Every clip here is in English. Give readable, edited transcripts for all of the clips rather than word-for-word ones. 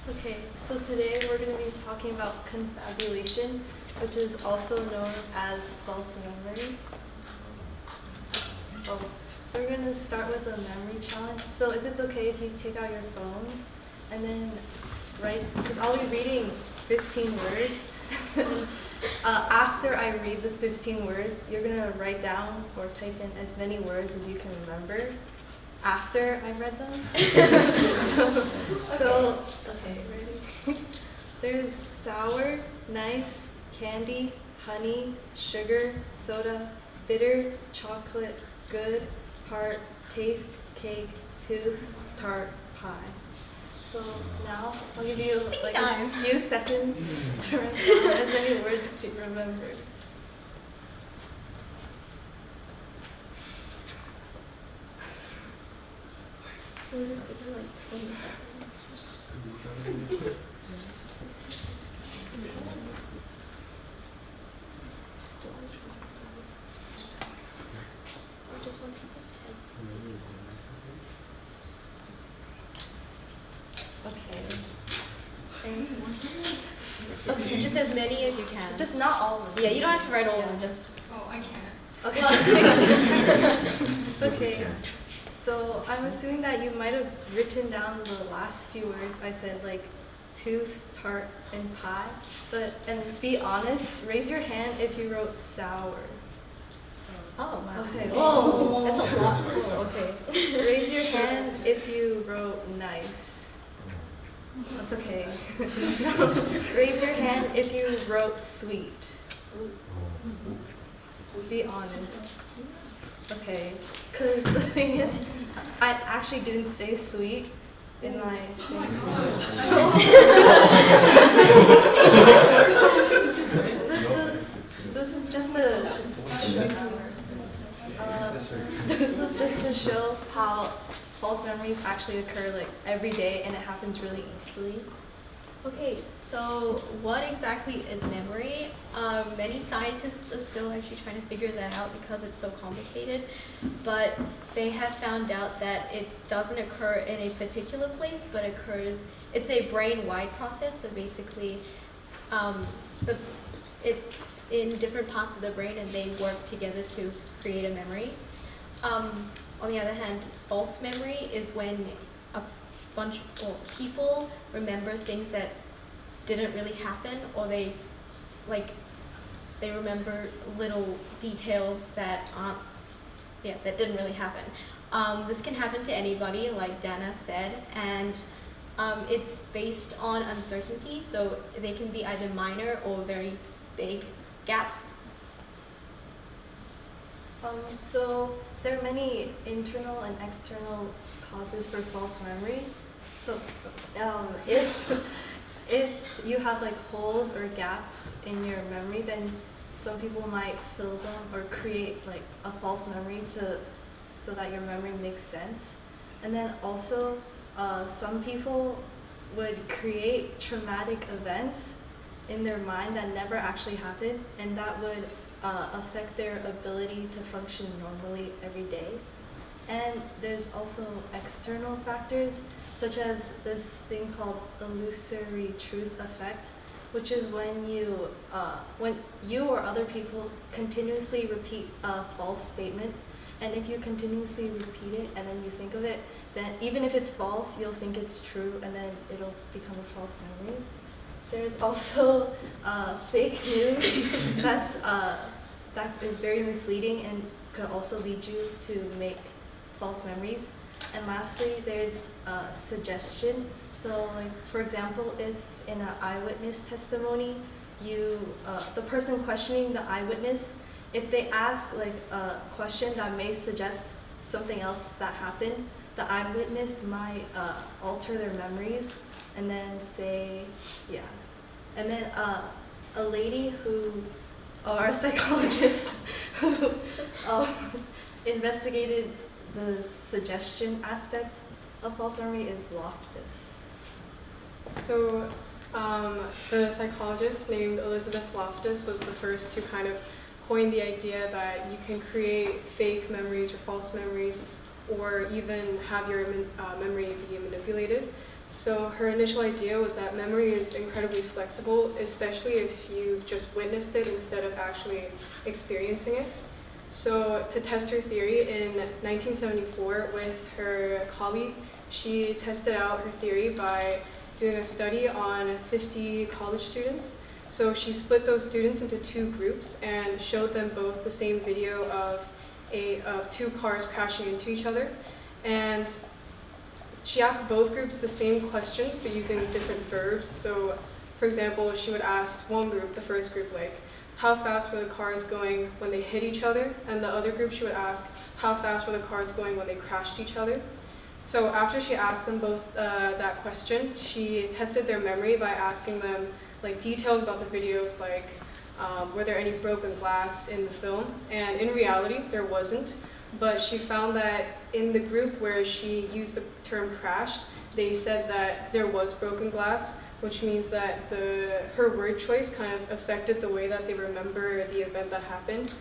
Okay, so today we're going to be talking about confabulation, which is also known as false memory. So we're going to start with a memory challenge. So if it's okay if you take out your phones and then write, because I'll be reading 15 words. After I read the 15 words, you're going to write down or type in as many words as you can remember after I read them. Okay, ready? There's sour, nice, candy, honey, sugar, soda, bitter, chocolate, good, heart, taste, cake, tooth, tart, pie. So now I'll give you like a few seconds to write down as many words as you remember. We'll just give you like 20 seconds. Or just 1 second. Okay, just as many as you can. Just not all of them. Yeah, you don't have to write all of them, just... Oh, I can't. Okay. Okay. So I'm assuming that you might have written down the last few words I said, like tooth, tart, and pie. And be honest, raise your hand if you wrote sour. Oh, wow. Okay. Whoa, that's a lot. Oh, okay. Raise your hand if you wrote nice. That's okay. Raise your hand if you wrote sweet. Be honest. Okay. Because the thing is, I actually didn't say sweet in my thing. This is just to show how false memories actually occur like every day, and it happens really easily. Okay, so what exactly is memory? Many scientists are still actually trying to figure that out because it's so complicated, but they have found out that it doesn't occur in a particular place, but it's a brain-wide process, so basically it's in different parts of the brain and they work together to create a memory. On the other hand, false memory is when a bunch of people remember things that didn't really happen, or they remember little details that that didn't really happen. This can happen to anybody, like Dana said, and it's based on uncertainty, so they can be either minor or very big gaps. So there are many internal and external causes for false memory. So if you have like holes or gaps in your memory, then some people might fill them or create like a false memory so that your memory makes sense. And then also some people would create traumatic events in their mind that never actually happened, and that would affect their ability to function normally every day. And there's also external factors, such as this thing called illusory truth effect, which is when you or other people continuously repeat a false statement, and if you continuously repeat it and then you think of it, then even if it's false, you'll think it's true, and then it'll become a false memory. There's also fake news that is very misleading and could also lead you to make false memories. And lastly, there's suggestion. So, like for example, if in an eyewitness testimony, the person questioning the eyewitness, if they ask like a question that may suggest something else that happened, the eyewitness might alter their memories and then say, yeah. And then a lady or a psychologist who investigated the suggestion aspect of false memory is Loftus. So the psychologist named Elizabeth Loftus was the first to kind of coin the idea that you can create fake memories or false memories, or even have your memory be manipulated. So her initial idea was that memory is incredibly flexible, especially if you've just witnessed it instead of actually experiencing it. So to test her theory, in 1974 with her colleague, she tested out her theory by doing a study on 50 college students. So she split those students into two groups and showed them both the same video of two cars crashing into each other. And she asked both groups the same questions but using different verbs. So for example, she would ask one group, the first group, like, how fast were the cars going when they hit each other? And the other group, she would ask, how fast were the cars going when they crashed each other? So after she asked them both that question, she tested their memory by asking them like details about the videos, like were there any broken glass in the film? And in reality, there wasn't. But she found that in the group where she used the term crashed, they said that there was broken glass, which means that her word choice kind of affected the way that they remember the event that happened.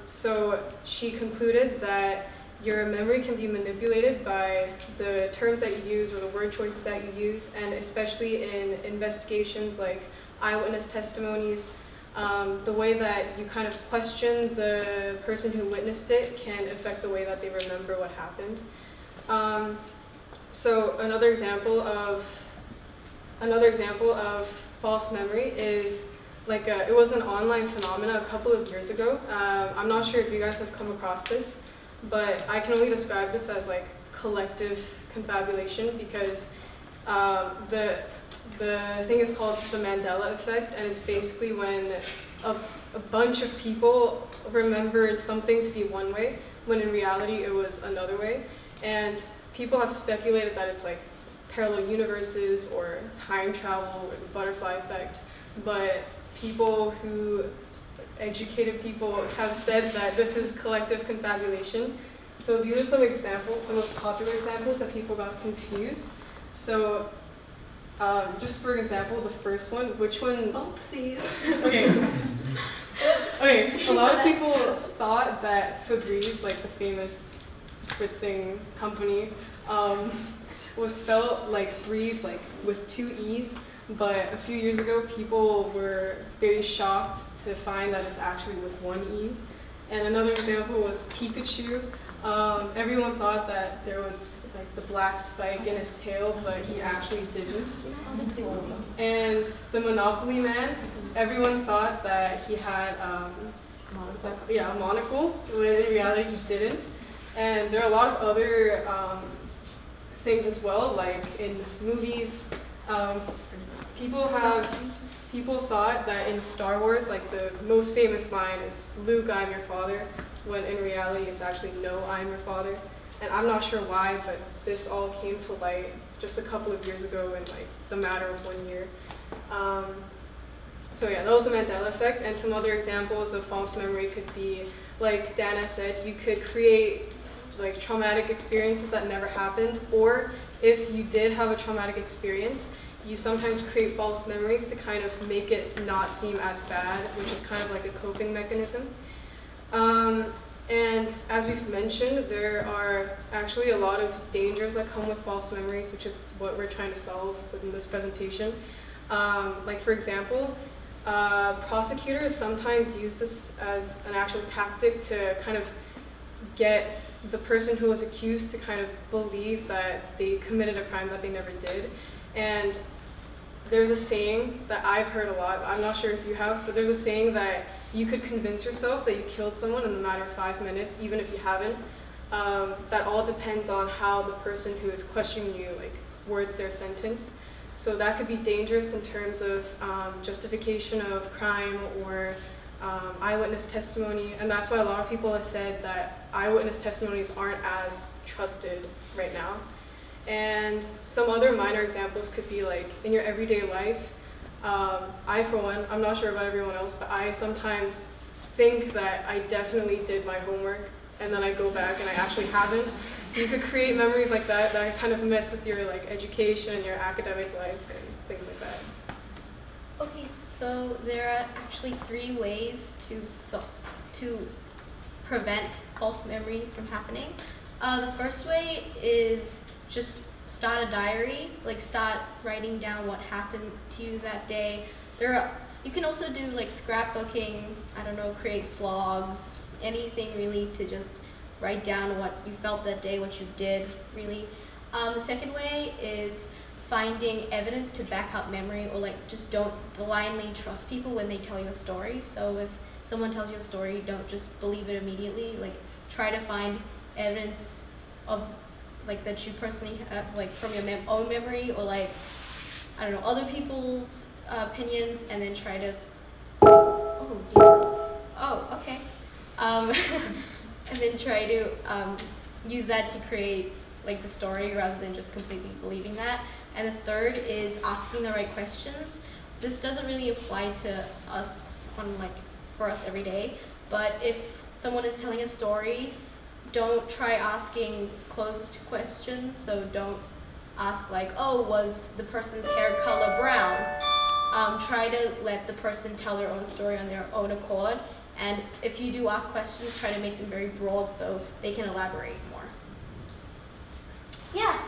So she concluded that your memory can be manipulated by the terms that you use or the word choices that you use, and especially in investigations like eyewitness testimonies, the way that you kind of question the person who witnessed it can affect the way that they remember what happened. So another example of false memory is like it was an online phenomena a couple of years ago. I'm not sure if you guys have come across this, but I can only describe this as like collective confabulation because the thing is called the Mandela effect, and it's basically when a bunch of people remembered something to be one way when in reality it was another way. And people have speculated that it's like parallel universes or time travel or the butterfly effect, but educated people have said that this is collective confabulation. So these are some examples, the most popular examples that people got confused. So just for example, the first one, which one? Oopsies. Okay. Okay, a lot of people thought that Febreze, like the famous spritzing company, was spelled like breeze, like with two E's, but a few years ago people were very shocked to find that it's actually with one E. And another example was Pikachu. Everyone thought that there was like the black spike in his tail, but he actually didn't. And the Monopoly Man, everyone thought that he had a monocle, when in reality he didn't. And there are a lot of other things as well, like in movies. People thought that in Star Wars, like the most famous line is, "Luke, I'm your father," when in reality it's actually, "No, I'm your father." And I'm not sure why, but this all came to light just a couple of years ago in like the matter of 1 year. So yeah, that was the Mandela effect. And some other examples of false memory could be, like Dana said, you could create like traumatic experiences that never happened, or if you did have a traumatic experience, you sometimes create false memories to kind of make it not seem as bad, which is kind of like a coping mechanism. And as we've mentioned, there are actually a lot of dangers that come with false memories, which is what we're trying to solve within this presentation. Like for example, prosecutors sometimes use this as an actual tactic to kind of get the person who was accused to kind of believe that they committed a crime that they never did. And there's a saying that I've heard a lot, I'm not sure if you have, but there's a saying that you could convince yourself that you killed someone in a matter of 5 minutes, even if you haven't. That all depends on how the person who is questioning you like words their sentence. So that could be dangerous in terms of justification of crime or eyewitness testimony, and that's why a lot of people have said that eyewitness testimonies aren't as trusted right now. And some other minor examples could be like in your everyday life. I, for one, I'm not sure about everyone else, but I sometimes think that I definitely did my homework, and then I go back and I actually haven't. So you could create memories like that that kind of mess with your like education and your academic life and things like that. Okay, so there are actually 3 ways to prevent false memory from happening. The first way is just start a diary, like start writing down what happened to you that day. You can also do like scrapbooking, I don't know, create vlogs, anything really to just write down what you felt that day, what you did really. The second way is finding evidence to back up memory, or like just don't blindly trust people when they tell you a story. So if someone tells you a story, don't just believe it immediately. Like try to find evidence of like that you personally have, like from your own memory, or like I don't know, other people's opinions, and then try to oh dear, oh okay, and then try to use that to create like the story rather than just completely believing that. And the third is asking the right questions. This doesn't really apply to us for us every day, but if someone is telling a story, don't try asking closed questions. So don't ask like, oh, was the person's hair color brown? Try to let the person tell their own story on their own accord. And if you do ask questions, try to make them very broad so they can elaborate more. Yeah.